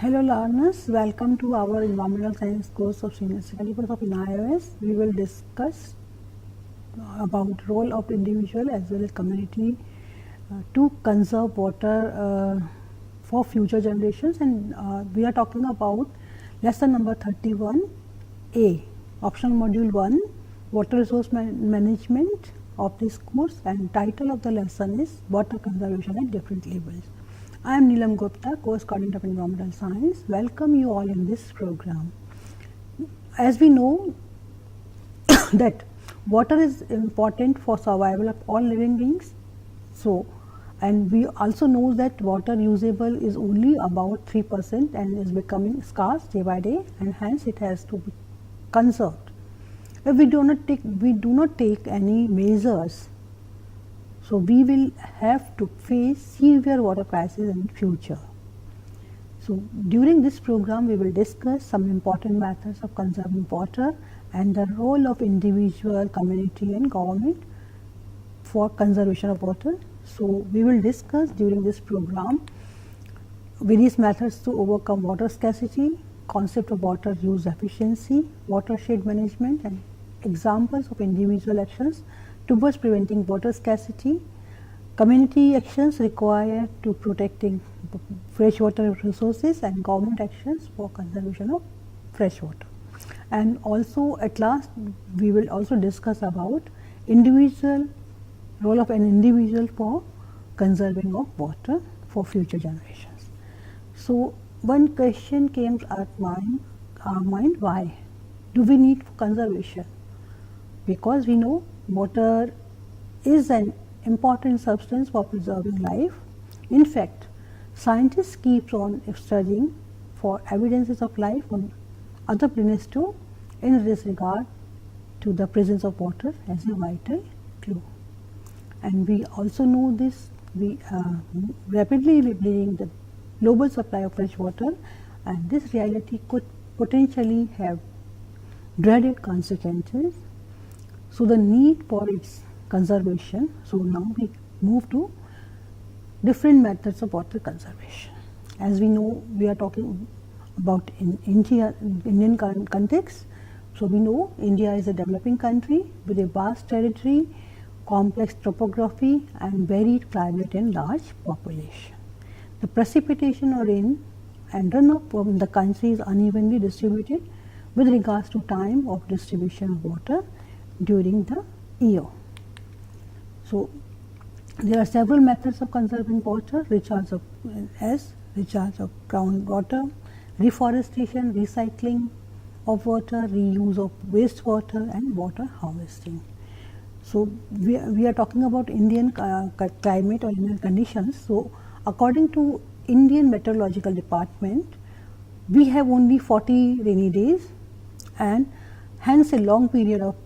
Hello learners, welcome to our environmental science course of senior secondary course of IOS. We will discuss about role of individual as well as community to conserve water for future generations, and we are talking about lesson number 31A, optional module 1, water resource management of this course, and title of the lesson is water conservation at different levels. I am Neelam Gupta, course coordinator of environmental science. Welcome you all in this program. As we know that water is important for survival of all living beings. So, and we also know that water usable is only about 3% and is becoming scarce day by day, and hence it has to be conserved. If we do not take any measures, so we will have to face severe water crisis in future. So during this program, we will discuss some important methods of conserving water and the role of individual, community and government for conservation of water. So we will discuss during this program various methods to overcome water scarcity, concept of water use efficiency, watershed management, and examples of individual actions towards preventing water scarcity, community actions required to protecting freshwater resources, and government actions for conservation of fresh water. And also at last we will also discuss about individual role of an individual for conserving of water for future generations. So one question came at our mind, why do we need conservation? Because we know water is an important substance for preserving life. In fact, scientists keep on studying for evidences of life on other planets too, in this regard to the presence of water as a vital clue. And we also know this, we are rapidly depleting the global supply of fresh water, and this reality could potentially have dreaded consequences. So the need for its conservation. So now we move to different methods of water conservation. As we know, we are talking about in Indian context. So we know India is a developing country with a vast territory, complex topography and varied climate and large population. The precipitation or rain and runoff from the country is unevenly distributed with regards to time of distribution of water during the year. So there are several methods of conserving water: recharge of groundwater, reforestation, recycling of water, reuse of wastewater and water harvesting. So we are talking about Indian climate or Indian conditions. So according to Indian Meteorological Department, we have only 40 rainy days and hence a long period of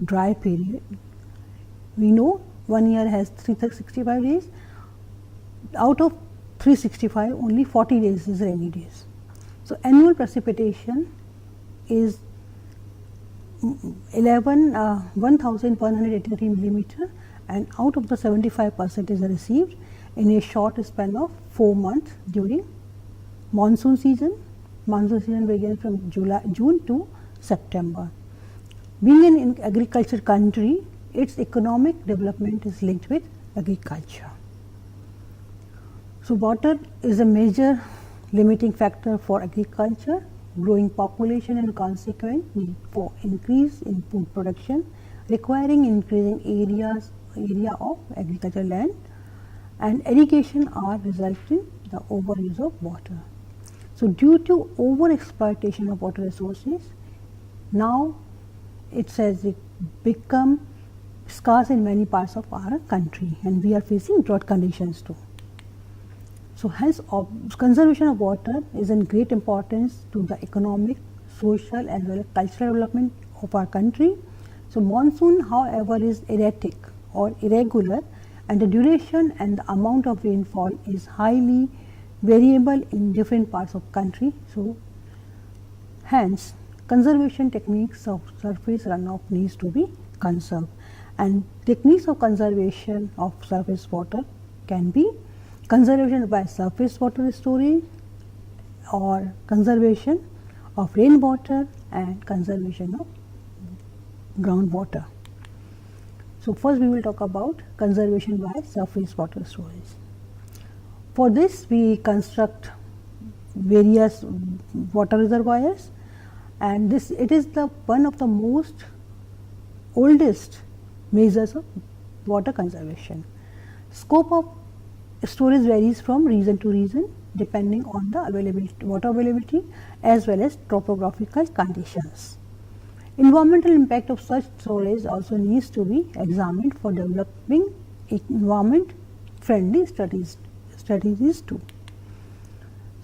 dry period. We know 1 year has 365 days. Out of 365, only 40 days is rainy days. So annual precipitation is 1183 millimeter, and out of the 75% is received in a short span of 4 months during monsoon season. Monsoon season begins from June to September. Being an agriculture country, its economic development is linked with agriculture. So water is a major limiting factor for agriculture. Growing population and consequent need for increase in food production, requiring increasing area of agricultural land, and irrigation are resulting in the overuse of water. So due to over exploitation of water resources, now it has become scarce in many parts of our country, and we are facing drought conditions too. So hence conservation of water is in great importance to the economic, social as well as cultural development of our country. So monsoon, however, is erratic or irregular, and the duration and the amount of rainfall is highly variable in different parts of country. So hence conservation techniques of surface runoff needs to be conserved, and techniques of conservation of surface water can be conservation by surface water storage or conservation of rainwater and conservation of groundwater. So first we will talk about conservation by surface water storage. For this we construct various water reservoirs, and it is the one of the most oldest measures of water conservation. Scope of storage varies from region to region depending on the water availability as well as topographical conditions. Environmental impact of such storage also needs to be examined for developing environment friendly strategies too.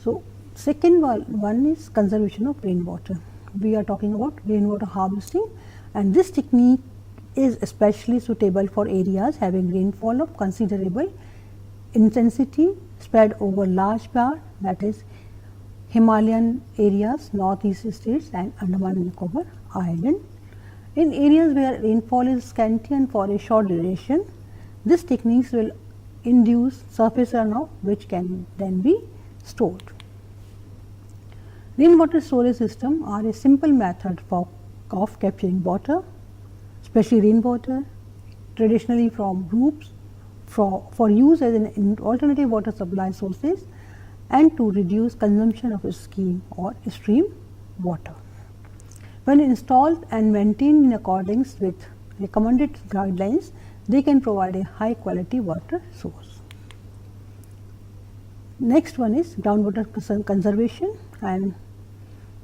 So second one is conservation of rainwater. We are talking about rainwater harvesting, and this technique is especially suitable for areas having rainfall of considerable intensity spread over large part, that is Himalayan areas, northeast states and Andaman and Nicobar Island. In areas where rainfall is scanty and for a short duration, these techniques will induce surface runoff which can then be stored. Rainwater storage systems are a simple method of capturing water, especially rainwater, traditionally from roofs for use as an alternative water supply sources and to reduce consumption of stream water. When installed and maintained in accordance with recommended guidelines, they can provide a high quality water source. Next one is groundwater conservation, and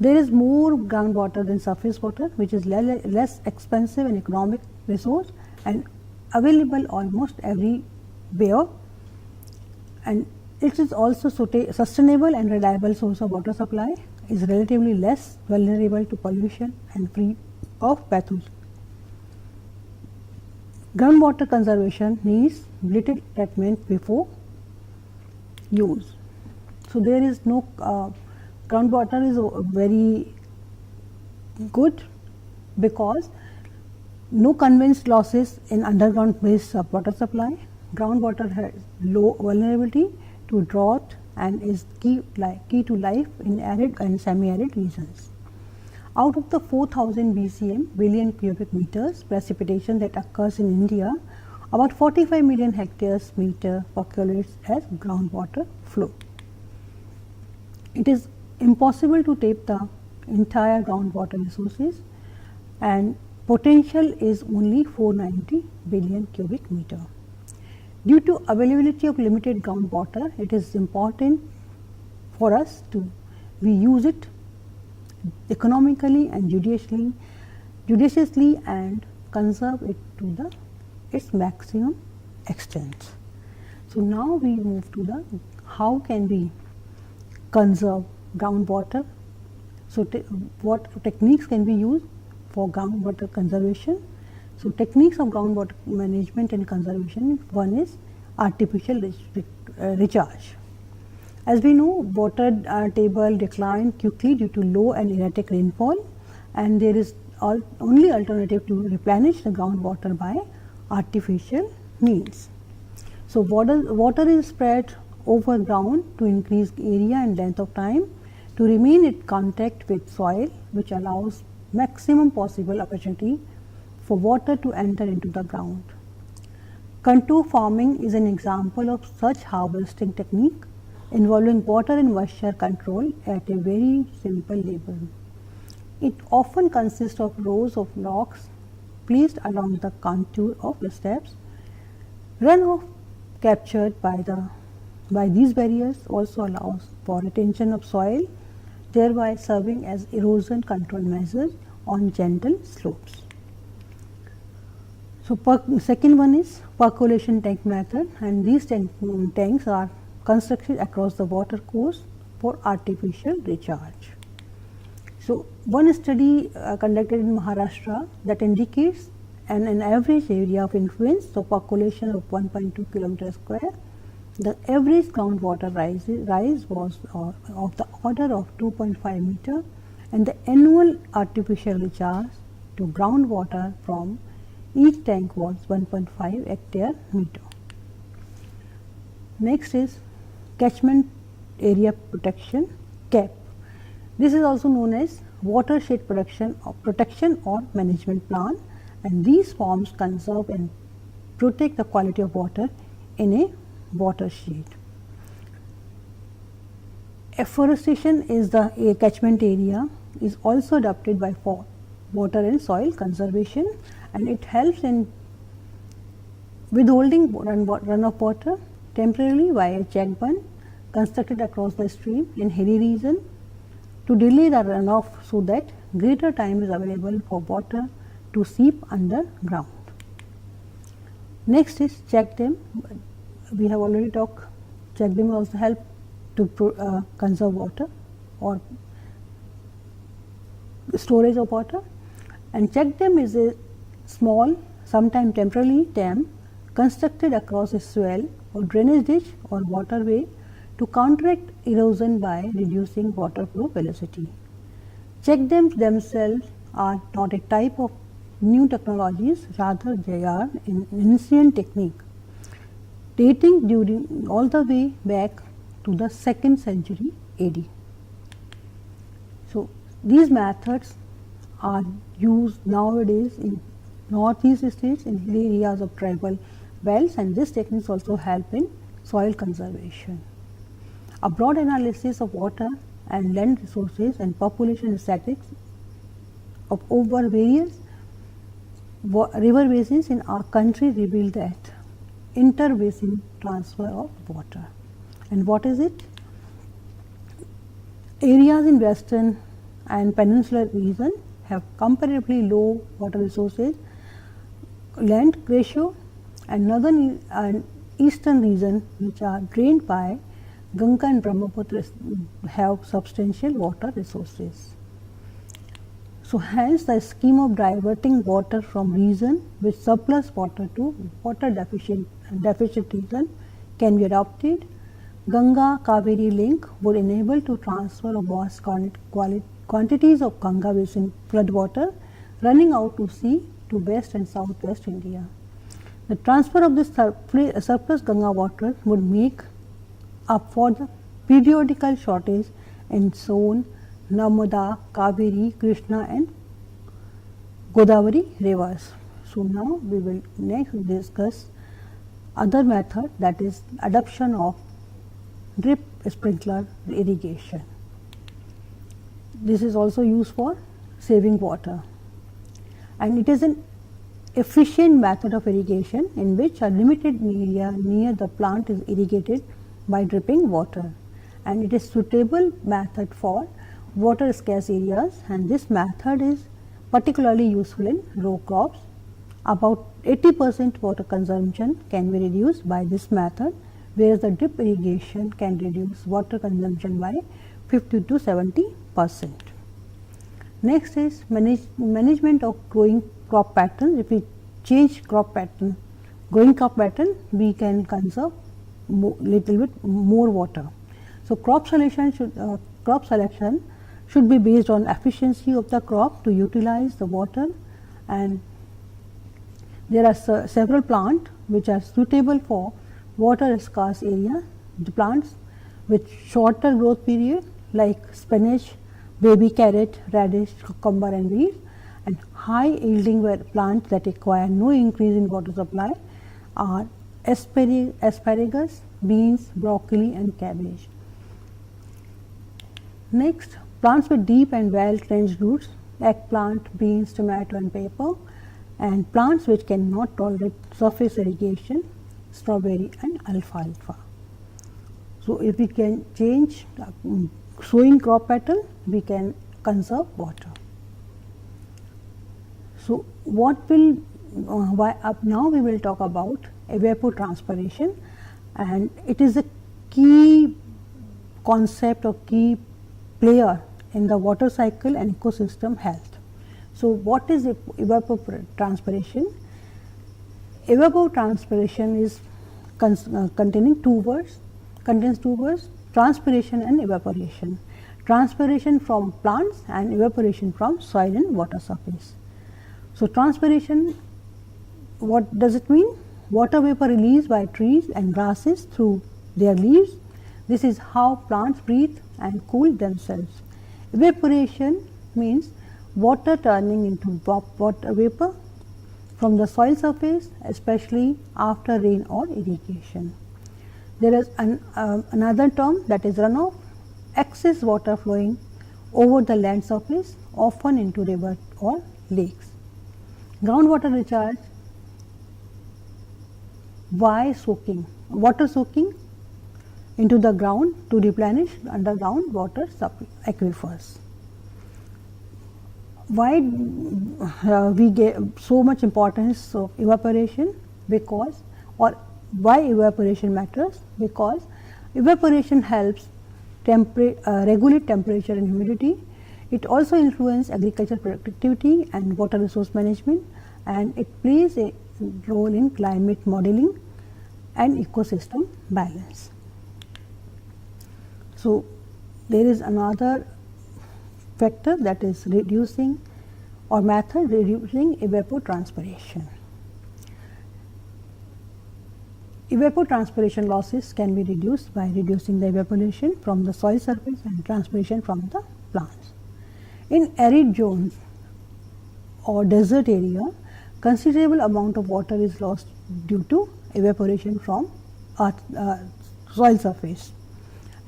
there is more groundwater than surface water, which is less expensive and economic resource and available almost everywhere, and it is also sustainable and reliable source of water supply, is relatively less vulnerable to pollution and free of pathogens. Groundwater conservation needs little treatment before use. So there is no groundwater is very good because no convinced losses in underground based water supply. Groundwater has low vulnerability to drought and is key to life in arid and semi-arid regions. Out of the 4,000 BCM billion cubic meters precipitation that occurs in India, about 45 million hectares meter percolates as groundwater flow. It is impossible to tap the entire groundwater resources, and potential is only 490 billion cubic meter. Due to availability of limited groundwater, it is important for us to use it economically and judiciously and conserve it to its maximum extent. So now we move to the how can we conserve groundwater. So what techniques can be used for groundwater conservation? So techniques of groundwater management and conservation, one is artificial recharge. As we know, water table decline quickly due to low and erratic rainfall, and there is only alternative to replenish the groundwater by artificial means. So water is spread over ground to increase area and length of time to remain in contact with soil, which allows maximum possible opportunity for water to enter into the ground. Contour farming is an example of such harvesting technique involving water and moisture control at a very simple level. It often consists of rows of rocks placed along the contour of the steps. Runoff captured by these barriers also allows for retention of soil, thereby serving as erosion control measures on gentle slopes. So second one is percolation tank method, and these tanks are constructed across the water course for artificial recharge. So one study conducted in Maharashtra that indicates an average area of influence, so percolation of 1.2 km square. The average groundwater rise was of the order of 2.5 meter, and the annual artificial recharge to groundwater from each tank was 1.5 hectare meter. Next is catchment area protection. cap. This is also known as watershed protection or management plan, and these forms conserve and protect the quality of water in a watershed. Afforestation is a catchment area is also adopted by for water and soil conservation, and it helps in withholding runoff water temporarily by a check bund constructed across the stream in hilly region to delay the runoff so that greater time is available for water to seep underground. Next is check dam. We have already talked. Check dam also help to conserve water or storage of water, and check dam is a small, sometimes temporary dam constructed across a swell or drainage ditch or waterway to counteract erosion by reducing water flow velocity. Check dams themselves are not a type of new technologies, rather they are an ancient technique dating during all the way back to the 2nd century AD. So, these methods are used nowadays in northeast states in hilly areas of tribal belts, and these techniques also help in soil conservation. A broad analysis of water and land resources and population statistics of over various river basins in our country reveal that inter-basin transfer of water. And what is it? Areas in western and peninsular region have comparatively low water resources, land ratio, and northern and eastern region, which are drained by Ganga and Brahmaputra, have substantial water resources. So, hence the scheme of diverting water from region with surplus water to water deficient region can be adopted. Ganga Kaveri link would enable to transfer of vast quantities of Ganga basin flood water running out to sea to west and southwest India. The transfer of this surplus Ganga water would make up for the periodical shortage in Son, Narmada, Kaveri, Krishna and Godavari rivers. So, now we will next discuss other method, that is adoption of drip sprinkler irrigation. This is also used for saving water, and it is an efficient method of irrigation in which a limited area near the plant is irrigated by dripping water, and it is suitable method for water scarce areas, and this method is particularly useful in row crops. About 80% water consumption can be reduced by this method, whereas the drip irrigation can reduce water consumption by 50 to 70%. Next is management of growing crop pattern. If we change crop pattern, growing crop pattern, we can conserve little bit more water. So, crop selection should be based on efficiency of the crop to utilize the water, and there are several plants which are suitable for water scarce area. The plants with shorter growth period like spinach, baby carrot, radish, cucumber and beets, and high yielding plants that require no increase in water supply are asparagus, beans, broccoli and cabbage. Next, plants with deep and well trenched roots, eggplant, beans, tomato and pepper, and plants which cannot tolerate surface irrigation, strawberry and alfalfa. So, if we can change sowing crop pattern, we can conserve water. So, what will now we will talk about evapotranspiration, and it is a key concept or key player in the water cycle and ecosystem health. So, what is evapotranspiration? Evapotranspiration is contains two words, transpiration and evaporation. Transpiration from plants and evaporation from soil and water surface. So, transpiration, what does it mean? Water vapor released by trees and grasses through their leaves. This is how plants breathe and cool themselves. Evaporation means water turning into water vapor from the soil surface, especially after rain or irrigation. There is another term, that is runoff, excess water flowing over the land surface, often into rivers or lakes. Groundwater recharge. Why soaking? Water soaking into the ground to replenish underground water aquifers. Why we give so much importance of evaporation? Because, or why evaporation matters? Because evaporation helps regulate temperature and humidity. It also influences agricultural productivity and water resource management, and it plays a role in climate modeling and ecosystem balance. So, there is another factor, that is reducing or method reducing evapotranspiration. Evapotranspiration losses can be reduced by reducing the evaporation from the soil surface and transpiration from the plants. In arid zones or desert area, considerable amount of water is lost due to evaporation from soil surface,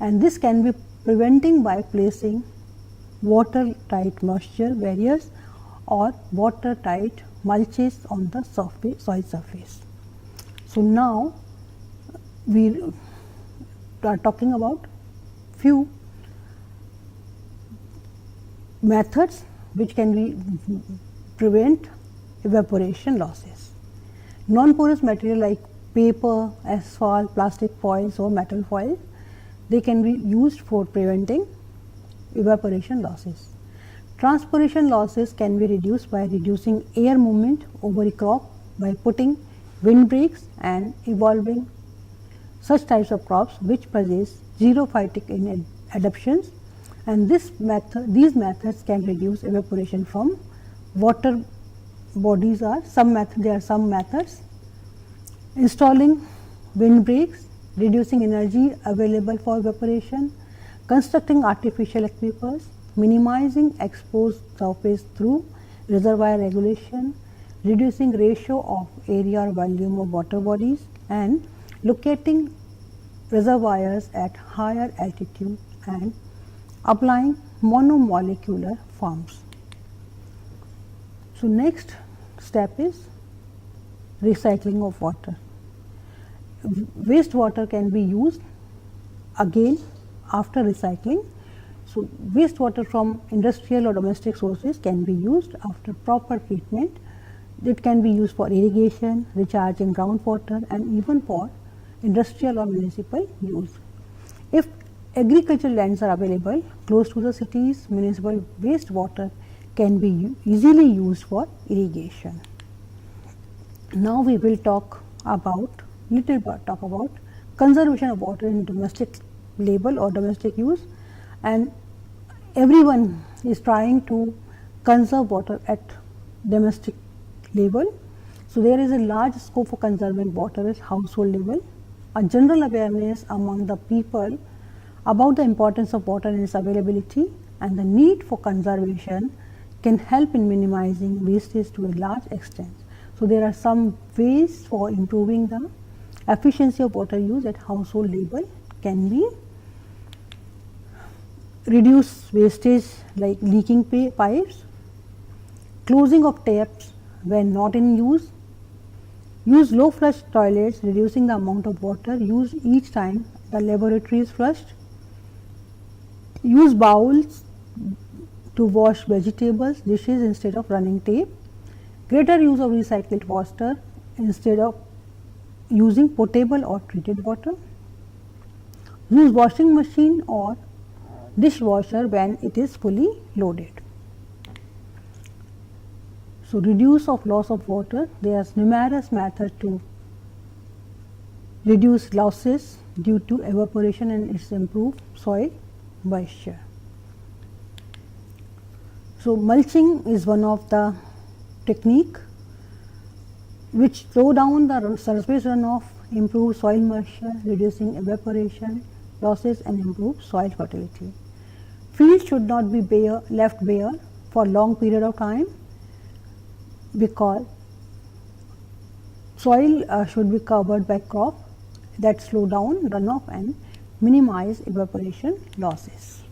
and this can be preventing by placing water-tight moisture barriers or water-tight mulches on the soil surface. So, now we are talking about few methods which can be prevent evaporation losses. Non-porous material like paper, asphalt, plastic foils or metal foils, they can be used for preventing evaporation losses. Transpiration losses can be reduced by reducing air movement over a crop by putting windbreaks and evolving such types of crops which possess xerophytic adaptations, and these methods can reduce evaporation from water bodies. There are some methods: installing windbreaks, reducing energy available for evaporation, constructing artificial aquifers, minimizing exposed surface through reservoir regulation, reducing ratio of area or volume of water bodies, and locating reservoirs at higher altitude and applying monomolecular forms. So, next step is recycling of water. Wastewater can be used again after recycling. So, wastewater from industrial or domestic sources can be used after proper treatment. It can be used for irrigation, recharging groundwater, and even for industrial or municipal use. If agricultural lands are available close to the cities, municipal wastewater can be easily used for irrigation. Now, we will talk about conservation of water in domestic level or domestic use, and everyone is trying to conserve water at domestic level. So, there is a large scope for conserving water at household level. A general awareness among the people about the importance of water and its availability and the need for conservation can help in minimizing wastage to a large extent. So, there are some ways for improving the efficiency of water use at household level. Can be reduce wastage like leaking pipes, closing of taps when not in use low flush toilets, reducing the amount of water used each time the laboratory is flushed, use bowls to wash vegetables, dishes instead of running tap, greater use of recycled water instead of using potable or treated water, use washing machine or dishwasher when it is fully loaded. So, reduce of loss of water. There are numerous methods to reduce losses due to evaporation and its improved soil moisture. So, mulching is one of the technique which slow down the surface runoff, improve soil moisture, reducing evaporation, losses and improve soil fertility. Fields should not be left bare for long period of time, because soil should be covered by crop that slow down runoff and minimize evaporation losses.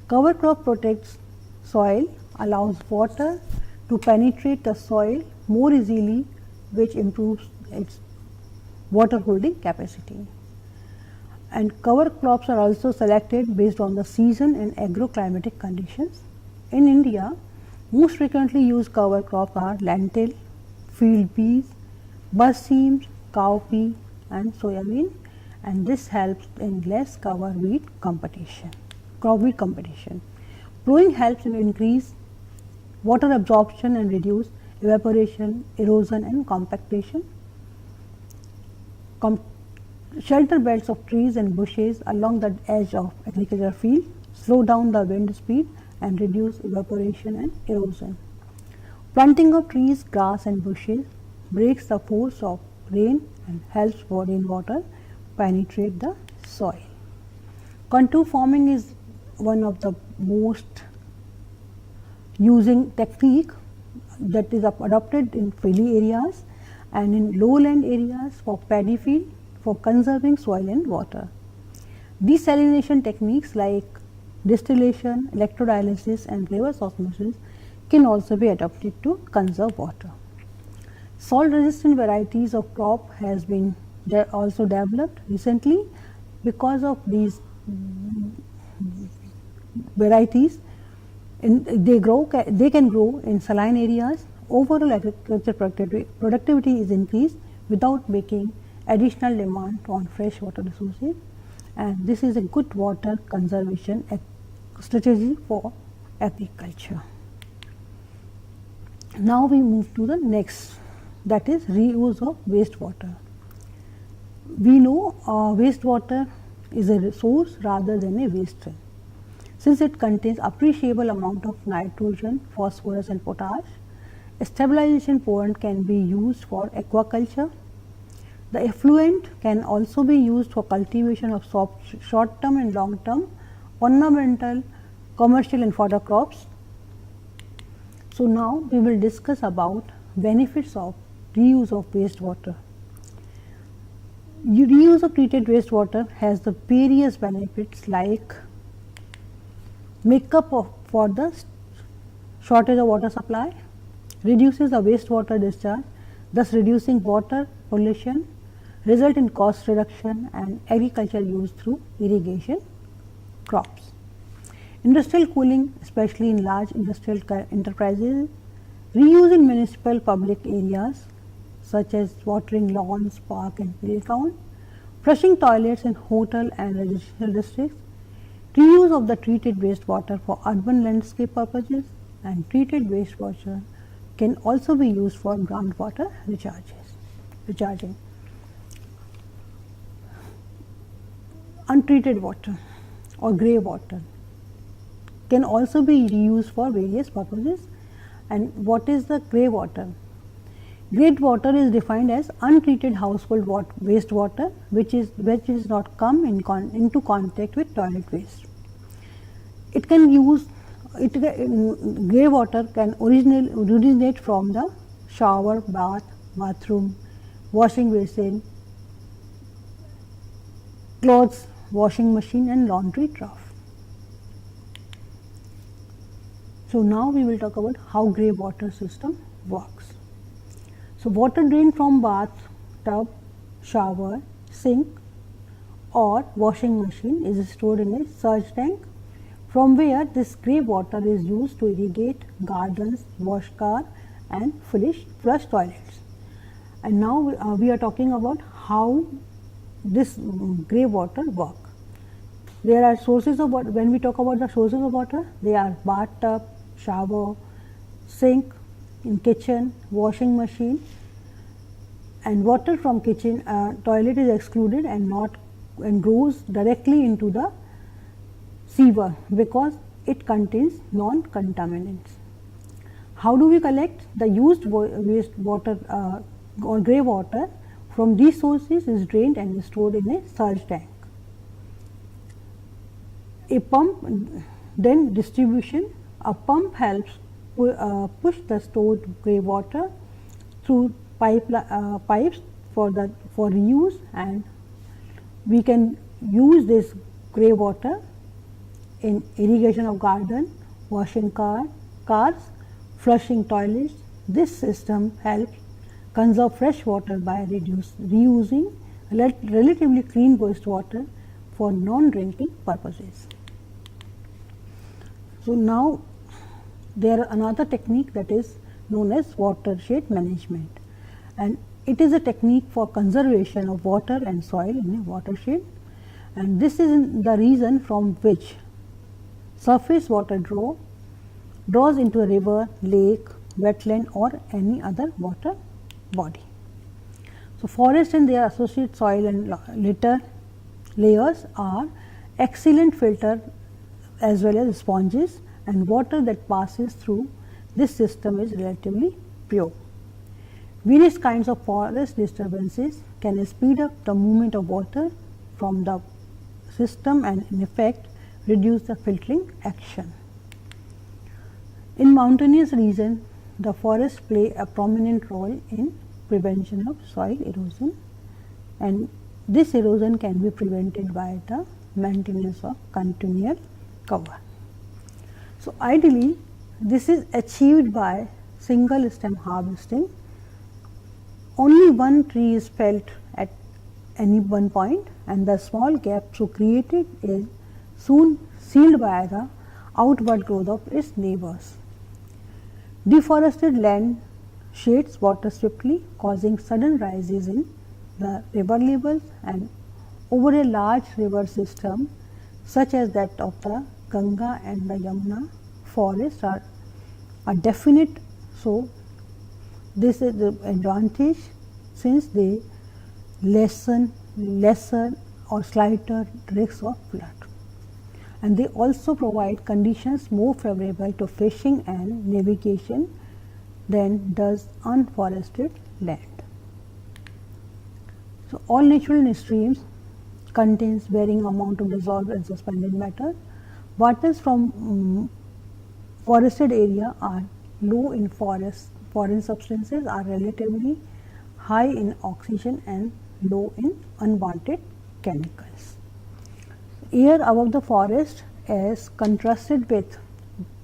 Cover crop protects soil, allows water to penetrate the soil more easily, which improves its water holding capacity. And cover crops are also selected based on the season and agroclimatic conditions. In India, most frequently used cover crops are lentil, field peas, barseams, cowpea and soybean, and this helps in less crop weed competition. Plowing helps in increase water absorption and reduce evaporation, erosion and compactation. Shelter belts of trees and bushes along the edge of agricultural field slow down the wind speed and reduce evaporation and erosion. Planting of trees, grass and bushes breaks the force of rain and helps rainwater penetrate the soil. Contour farming is one of the most using technique that is adopted in hilly areas and in lowland areas for paddy field for conserving soil and water. Desalination techniques like distillation, electrodialysis and reverse osmosis can also be adopted to conserve water. Salt resistant varieties of crop has been also developed recently. Because of these varieties, they can grow in saline areas. Overall agriculture productivity is increased without making additional demand on fresh water resources, and this is a good water conservation strategy for agriculture. Now we move to the next, that is reuse of wastewater. We know wastewater is a resource rather than a waste stream, since it contains appreciable amount of nitrogen, phosphorus and potash. A stabilization pond can be used for aquaculture. The effluent can also be used for cultivation of short term and long term ornamental, commercial and fodder crops. So now we will discuss about benefits of reuse of wastewater. Reuse of treated wastewater has the various benefits like makeup for the shortage of water supply, reduces the wastewater discharge, thus reducing water pollution, result in cost reduction and agricultural use through irrigation crops. Industrial cooling, especially in large industrial enterprises, reuse in municipal public areas such as watering lawns, park and playground, flushing toilets in hotel and residential districts, reuse of the treated wastewater for urban landscape purposes, and treated wastewater can also be used for groundwater recharging. Untreated water or grey water can also be reused for various purposes. And what is the grey water? Grey water is defined as untreated household wastewater which is not come into contact with toilet waste. Grey water can originate from the shower, bathroom, washing basin, clothes washing machine and laundry trough. So now we will talk about how grey water system works. So water drained from bath, tub, shower, sink or washing machine is stored in a surge tank, from where this grey water is used to irrigate gardens, wash car and flush toilets. And now we are talking about how this grey water work. There are sources of water. When we talk about the sources of water, they are bathtub, shower, sink, in kitchen, washing machine, and water from kitchen toilet is excluded and goes directly into the sewer because it contains non-contaminants. How do we collect the used waste water or grey water? From these sources is drained and stored in a surge tank. A pump, then distribution. A pump helps push the stored grey water through pipes for reuse, and we can use this grey water in irrigation of garden, washing cars, flushing toilets. This system helps conserve fresh water by reusing relatively clean wastewater for non-drinking purposes. So, now there are another technique that is known as watershed management, and it is a technique for conservation of water and soil in a watershed, and this is the reason from which surface water draws into a river, lake, wetland or any other water body. So, forest and their associated soil and litter layers are excellent filter as well as sponges, and water that passes through this system is relatively pure. Various kinds of forest disturbances can speed up the movement of water from the system and in effect reduce the filtering action. In mountainous region, the forests play a prominent role in prevention of soil erosion, and this erosion can be prevented by the maintenance of continual cover. So, ideally this is achieved by single stem harvesting. Only one tree is felled at any one point, and the small gap so created is soon sealed by the outward growth of its neighbors. Deforested land shades water swiftly, causing sudden rises in the river levels, and over a large river system such as that of the Ganga and the Yamuna, forests are definite. So, this is the advantage since they lessen lesser or slighter risks of flood, and they also provide conditions more favorable to fishing and navigation than does unforested land. So, all natural streams contains varying amount of dissolved and suspended matter. Waters from forested area are low in foreign substances, are relatively high in oxygen and low in unwanted chemicals. Air above the forest as contrasted with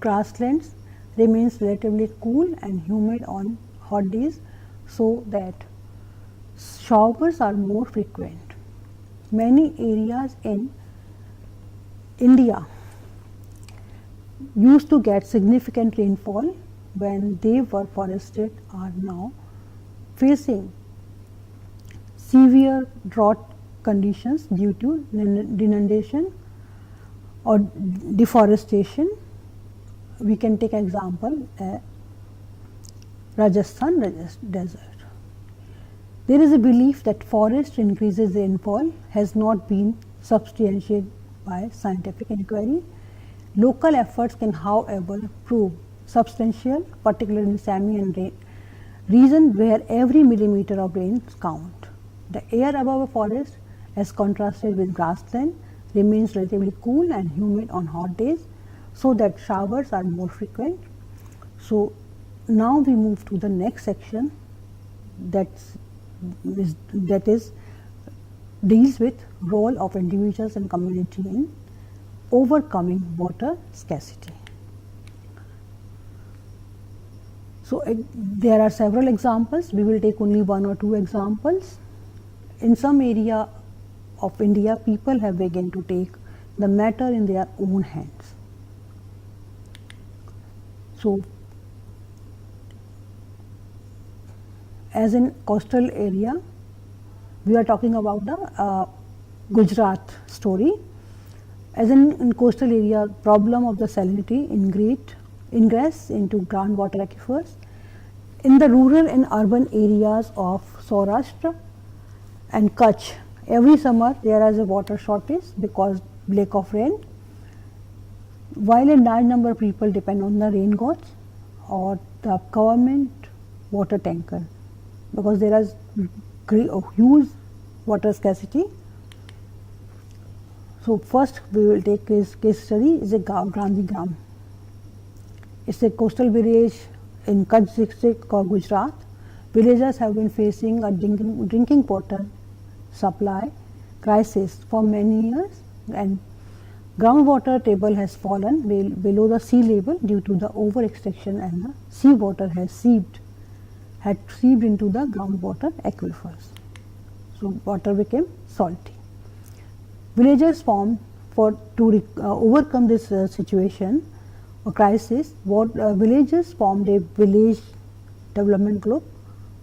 grasslands remains relatively cool and humid on hot days, so that showers are more frequent. Many areas in India used to get significant rainfall when they were forested are now facing severe drought conditions due to denudation or deforestation. We can take example Rajasthan desert. There is a belief that forest increases rainfall has not been substantiated by scientific inquiry. Local efforts can, however, prove substantial, particularly in semi and region where every millimeter of rain counts. The air above a forest, as contrasted with grassland, remains relatively cool and humid on hot days, so that showers are more frequent. So, now we move to the next section that is deals with role of individuals and community in overcoming water scarcity. So, there are several examples. We will take only one or two examples. In some area of India, people have begun to take the matter in their own hands. So, as in coastal area, we are talking about the Gujarat story. As in coastal area, problem of the salinity ingress into groundwater aquifers. In the rural and urban areas of Saurashtra and Kutch, every summer there is a water shortage because lack of rain, while a large number of people depend on the rain gods or the government water tanker, because there is huge water scarcity. So first we will take case study is a Gandhigram. It's a coastal village in Kutch district called Gujarat. Villagers have been facing a drinking water supply crisis for many years, and groundwater table has fallen below the sea level due to the over extraction, and the seawater had seeped into the groundwater aquifers. So water became salty. Villagers formed to overcome this situation or crisis. Villagers formed a village development group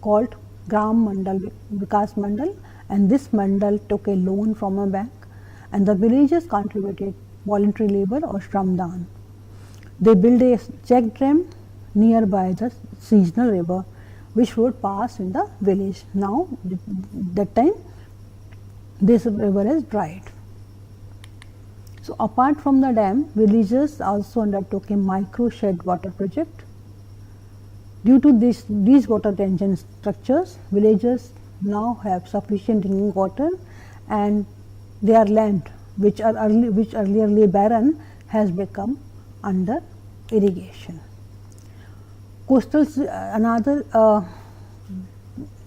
called Gram Mandal Vikas Mandal, and this mandal took a loan from a bank, and the villagers contributed voluntary labor or shramdan. They built a check dam nearby the seasonal river which would pass in the village. Now that time this river has dried. So apart from the dam, villagers also undertook a micro shed water project. Due to these water retention structures, villagers now have sufficient drinking water, and their land which earlier lay barren has become under irrigation. Another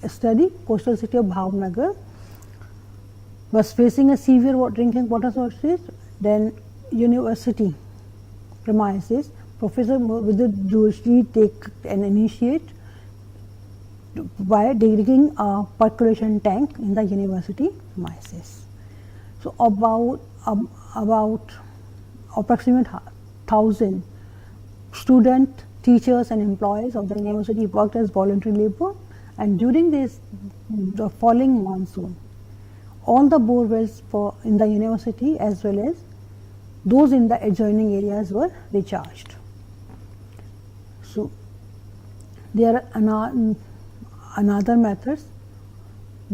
study, coastal city of Bhavnagar was facing a severe drinking water shortage. Then university premises, Professor Vidit Joshi take and initiate by digging a percolation tank in the university premises. So about approximate 1,000 student, teachers and employees of the university worked as voluntary labor, and during the falling monsoon, all the bore wells in the university as well as those in the adjoining areas were recharged. So there are another methods,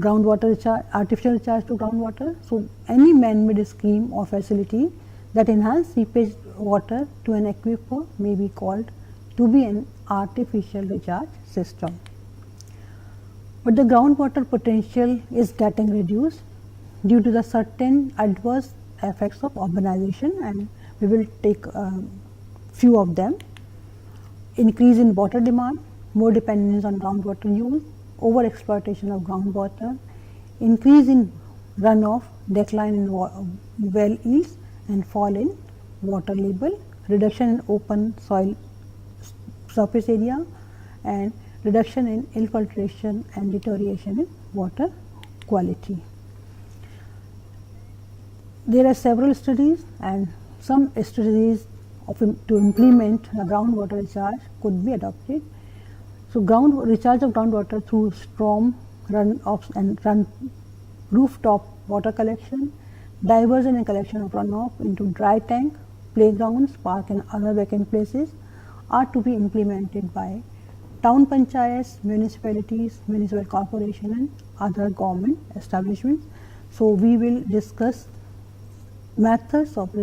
groundwater recharge, artificial recharge to groundwater. So any man-made scheme or facility that enhance seepage water to an aquifer may be called to be an artificial recharge system. But the groundwater potential is getting reduced due to the certain adverse effects of urbanization, and we will take few of them. Increase in water demand, more dependence on groundwater use, over exploitation of groundwater, increase in runoff, decline in well yields and fall in water level, reduction in open soil surface area, and reduction in infiltration and deterioration in water quality. There are several studies, and some strategies to implement a groundwater recharge could be adopted. So recharge of groundwater through storm runoffs and rooftop water collection, diversion and collection of runoff into dry tank, playgrounds, park and other vacant places are to be implemented by town panchayats, municipalities, municipal corporation and other government establishments. So we will discuss methods of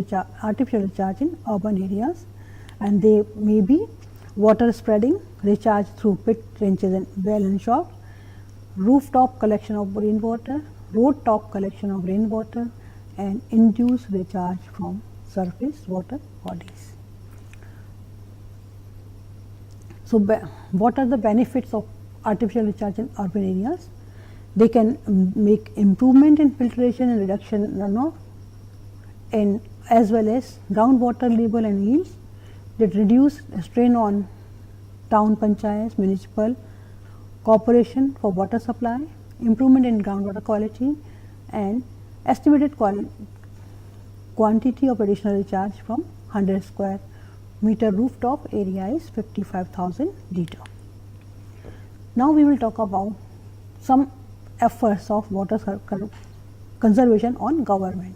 artificial recharge in urban areas, and they may be water spreading, recharge through pit, trenches and well and shops, rooftop collection of rainwater, road top collection of rainwater, and induced recharge from surface water bodies. So what are the benefits of artificial recharge in urban areas? They can make improvement in filtration and reduction in runoff, and as well as groundwater level and yields, that reduce strain on town panchayats, municipal corporation for water supply, improvement in groundwater quality, and estimated quantity of additional recharge from 100 square meter rooftop area is 55,000 liter. Now we will talk about some efforts of water conservation on government.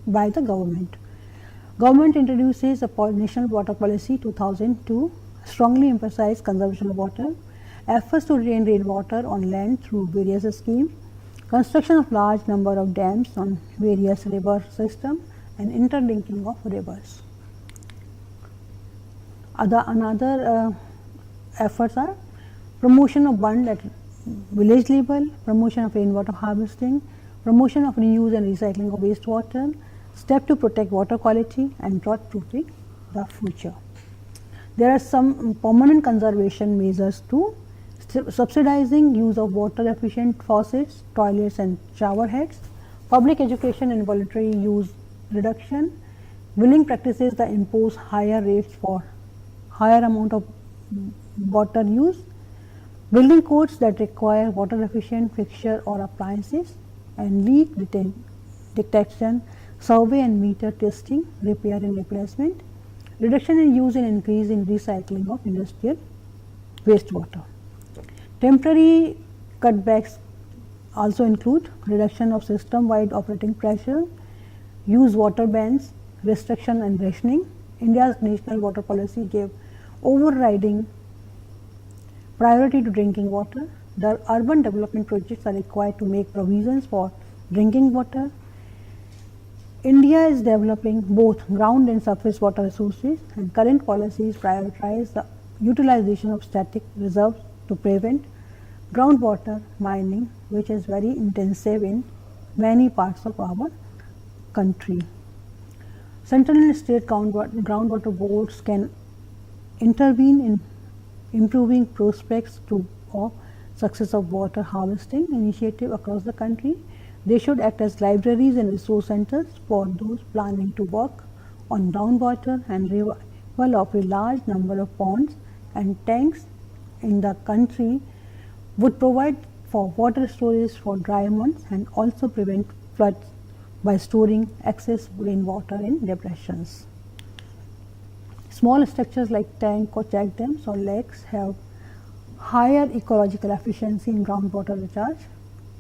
By the government. Government introduces a National Water Policy 2002, strongly emphasize conservation of water, efforts to retain rainwater on land through various schemes, construction of large number of dams on various river systems, and interlinking of rivers. Another efforts are promotion of bund at village level, promotion of rainwater harvesting, promotion of reuse and recycling of wastewater, step to protect water quality and drought proofing the future. There are some permanent conservation measures too, subsidizing use of water efficient faucets, toilets and shower heads, public education and voluntary use reduction, willing practices that impose higher rates for higher amount of water use, building codes that require water efficient fixture or appliances, and leak detection, survey and meter testing, repair and replacement, reduction in use and increase in recycling of industrial wastewater. Temporary cutbacks also include reduction of system wide operating pressure, use water bans, restriction and rationing. India's national water policy gave overriding priority to drinking water. The urban development projects are required to make provisions for drinking water. India is developing both ground and surface water resources, and current policies prioritize the utilization of static reserves to prevent groundwater mining, which is very intensive in many parts of our country. Central and state groundwater boards can intervene in improving prospects of success of water harvesting initiative across the country. They should act as libraries and resource centers for those planning to work on groundwater and revival of a large number of ponds and tanks in the country, would provide for water storage for dry months and also prevent floods by storing excess rainwater in depressions. Small structures like tank or check dams or lakes have higher ecological efficiency in groundwater recharge.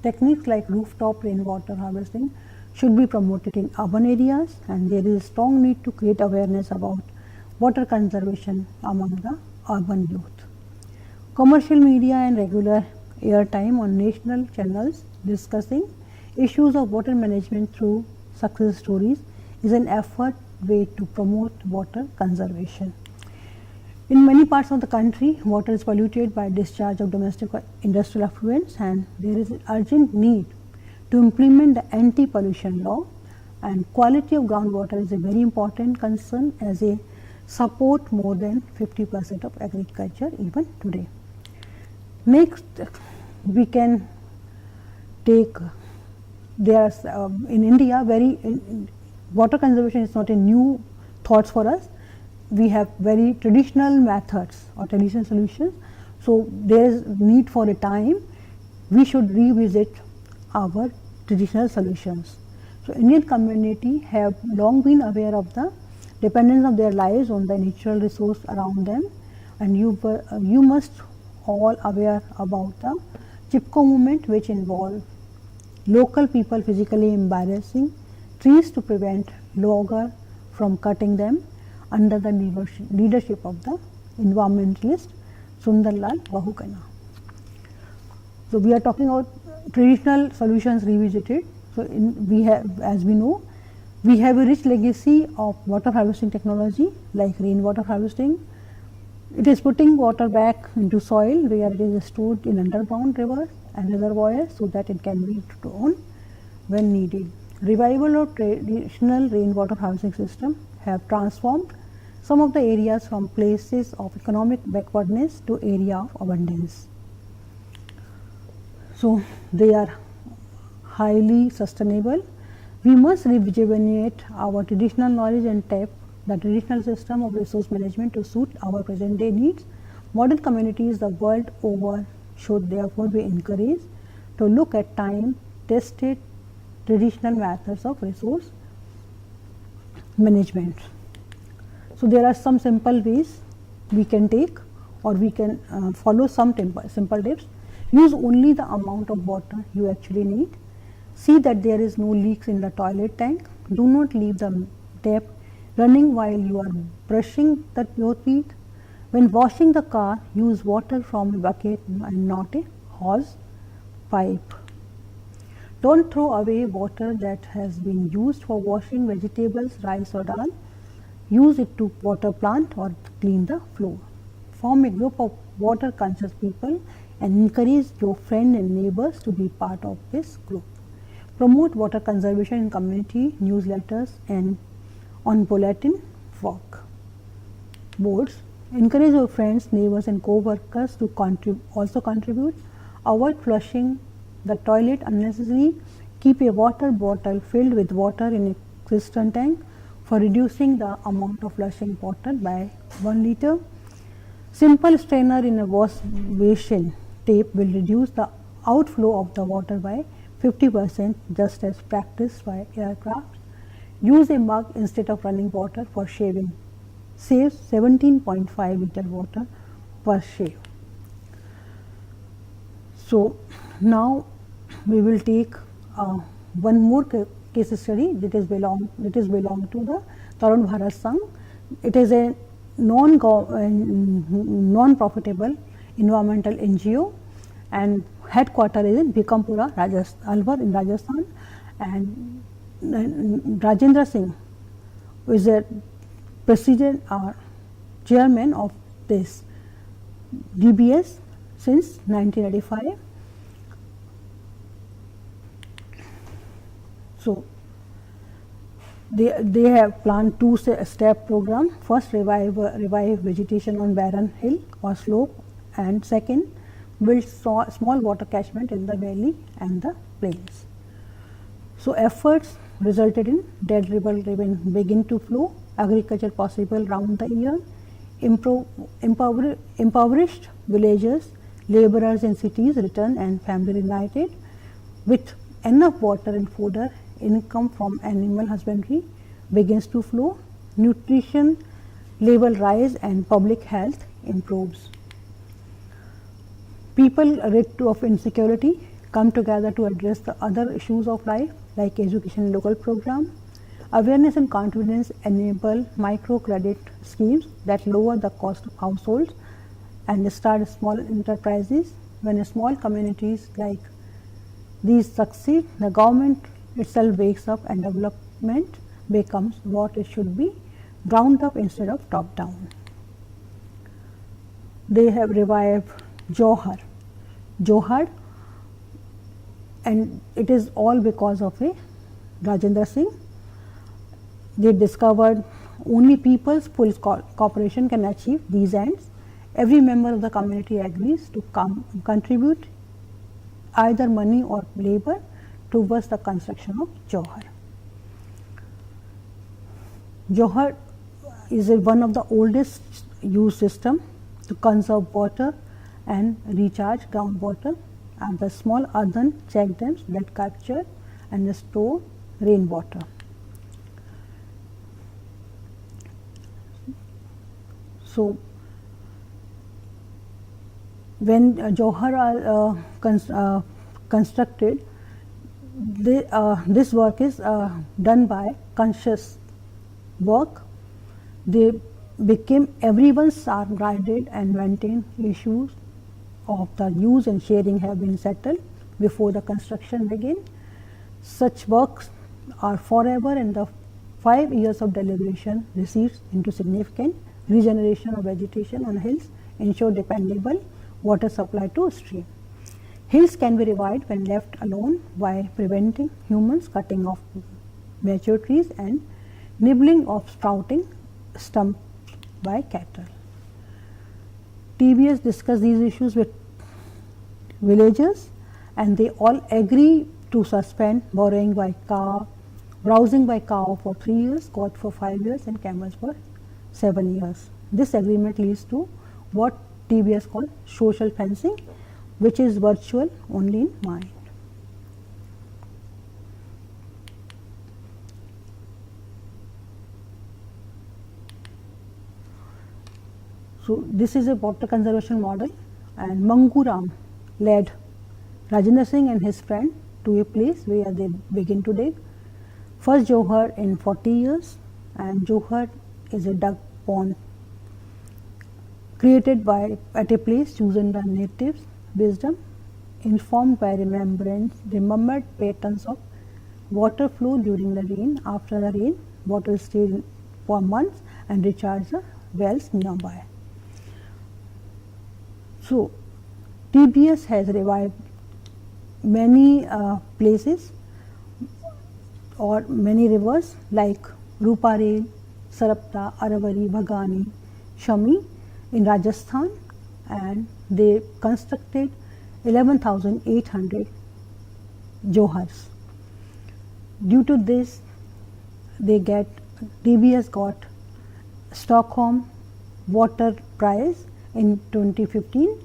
Techniques like rooftop rainwater harvesting should be promoted in urban areas, and there is a strong need to create awareness about water conservation among the urban youth. Commercial media and regular airtime on national channels discussing issues of water management through success stories is an effort way to promote water conservation. In many parts of the country, water is polluted by discharge of domestic or industrial effluents, and there is an urgent need to implement the anti-pollution law, and quality of groundwater is a very important concern as a support more than 50% of agriculture even today. Next, we can take, there are in India water conservation is not a new thoughts for us. We have very traditional methods or traditional solutions. So, there is need for a time we should revisit our traditional solutions. So, Indian community have long been aware of the dependence of their lives on the natural resource around them, and you must all aware about the Chipko movement, which involved local people physically embarrassing trees to prevent logger from cutting them under the leadership of the environmentalist Sundarlal Bahuguna. So, we are talking about traditional solutions revisited. So, we have, as we know, we have a rich legacy of water harvesting technology like rainwater harvesting. It is putting water back into soil where it is stored in underground rivers and reservoirs so that it can be drawn when needed. Revival of traditional rainwater harvesting system have transformed some of the areas from places of economic backwardness to area of abundance. So, they are highly sustainable. We must rejuvenate our traditional knowledge and tap the traditional system of resource management to suit our present day needs. Modern communities the world over should therefore be encouraged to look at time tested traditional methods of resource management. So, there are some simple ways we can take, or we can follow some simple tips. Use only the amount of water you actually need. See that there is no leaks in the toilet tank. Do not leave the tap running while you are brushing your teeth. When washing the car, use water from a bucket and not a hose pipe. Don't throw away water that has been used for washing vegetables, rice or dal. Use it to water plant or clean the floor. Form a group of water conscious people and encourage your friends and neighbors to be part of this group. promote water conservation in community newsletters and on bulletin work boards. Encourage your friends, neighbors and co-workers to also contribute. Avoid flushing the toilet unnecessarily. Keep a water bottle filled with water in a cistern tank for reducing the amount of flushing water by 1 liter. Simple strainer in a wash basin tape will reduce the outflow of the water by 50%, just as practiced by aircraft. Use a mug instead of running water for shaving. Saves 17.5 liter water per shave. So now we will take one more case study that is belong to the Tarun Bharat Sangh. It is a non-profitable environmental NGO and headquarters is in Bikampura, Alwar in Rajasthan, and Rajendra Singh is the president or chairman of this DBS since 1985. So they have planned two-step program. First, revive vegetation on barren hill or slope, and second, build small water catchment in the valley and the plains. So efforts resulted in Dead River begin to flow, agriculture possible round the year, impoverished villagers, laborers in cities return and family united with enough water and fodder. Income from animal husbandry begins to flow, nutrition level rise and public health improves. People rid of insecurity come together to address the other issues of life like education local program. Awareness and confidence enable micro credit schemes that lower the cost of households and start small enterprises. When small communities like these succeed, the government itself wakes up and development becomes what it should be, ground up instead of top down. They have revived Johar, and it is all because of a Rajendra Singh. They discovered only people's full cooperation can achieve these ends. Every member of the community agrees to contribute either money or labor towards the construction of Johar. Johar is one of the oldest used system to conserve water and recharge groundwater, and the small earthen check dams that capture and store rainwater. So when Johar are constructed, this work is done by conscious work. They became everyone's are guided and maintained. Issues of the use and sharing have been settled before the construction began. Such works are forever, and the 5 years of deliberation recedes into significant regeneration of vegetation on hills, ensure dependable water supply to stream. Hills can be revived when left alone while preventing humans cutting off mature trees and nibbling of sprouting stumps by cattle. TBS discussed these issues with villagers and they all agree to suspend borrowing by cow, browsing by cow for 3 years, goat for 5 years and camels for 7 years. This agreement leads to what TBS called social fencing, which is virtual only in mind. So this is a water conservation model, and Manguram led Rajendra Singh and his friend to a place where they begin to dig. First Johar in 40 years, and Johar is a dug pond created by at a place chosen by natives wisdom, informed by remembered patterns of water flow during the rain. After the rain, water stayed for months and recharged the wells nearby. So TBS has revived many places or many rivers like Ruparel, Sarapta, Aravari, Bhagani, Shami in Rajasthan, and they constructed 11,800 johars. Due to this, DBS got Stockholm Water Prize in 2015.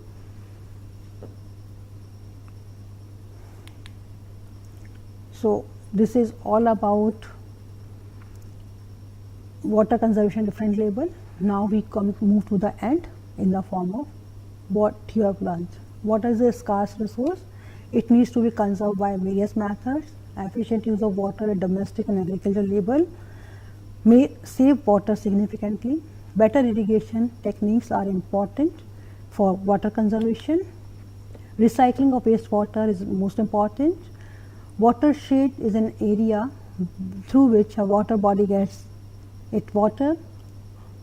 So this is all about water conservation different label. Now we move to the end in the form of what you have learned. Water is a scarce resource. It needs to be conserved by various methods. Efficient use of water at domestic and agricultural level may save water significantly. Better irrigation techniques are important for water conservation. Recycling of wastewater is most important. Watershed is an area through which a water body gets its water.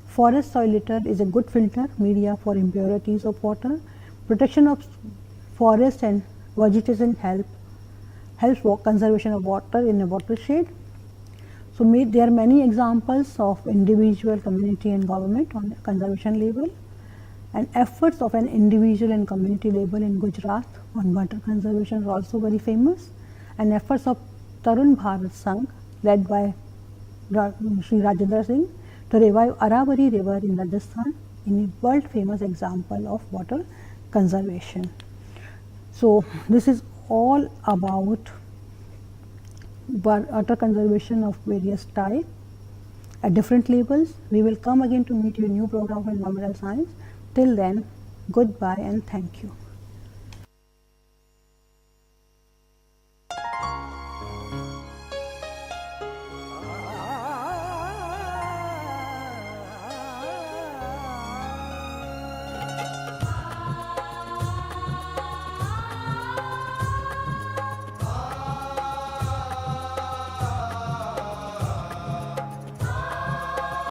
Forest soil litter is a good filter media for impurities of water. Protection of forest and vegetation helps conservation of water in a watershed. So there are many examples of individual, community and government on conservation level, and efforts of an individual and community level in Gujarat on water conservation are also very famous, and efforts of Tarun Bharat Sangh led by Sri Rajendra Singh to revive Aravari river in Rajasthan in a world famous example of water conservation. So this is all about water conservation of various types at different levels. We will come again to meet you in new program of environmental science. Till then, goodbye and thank you.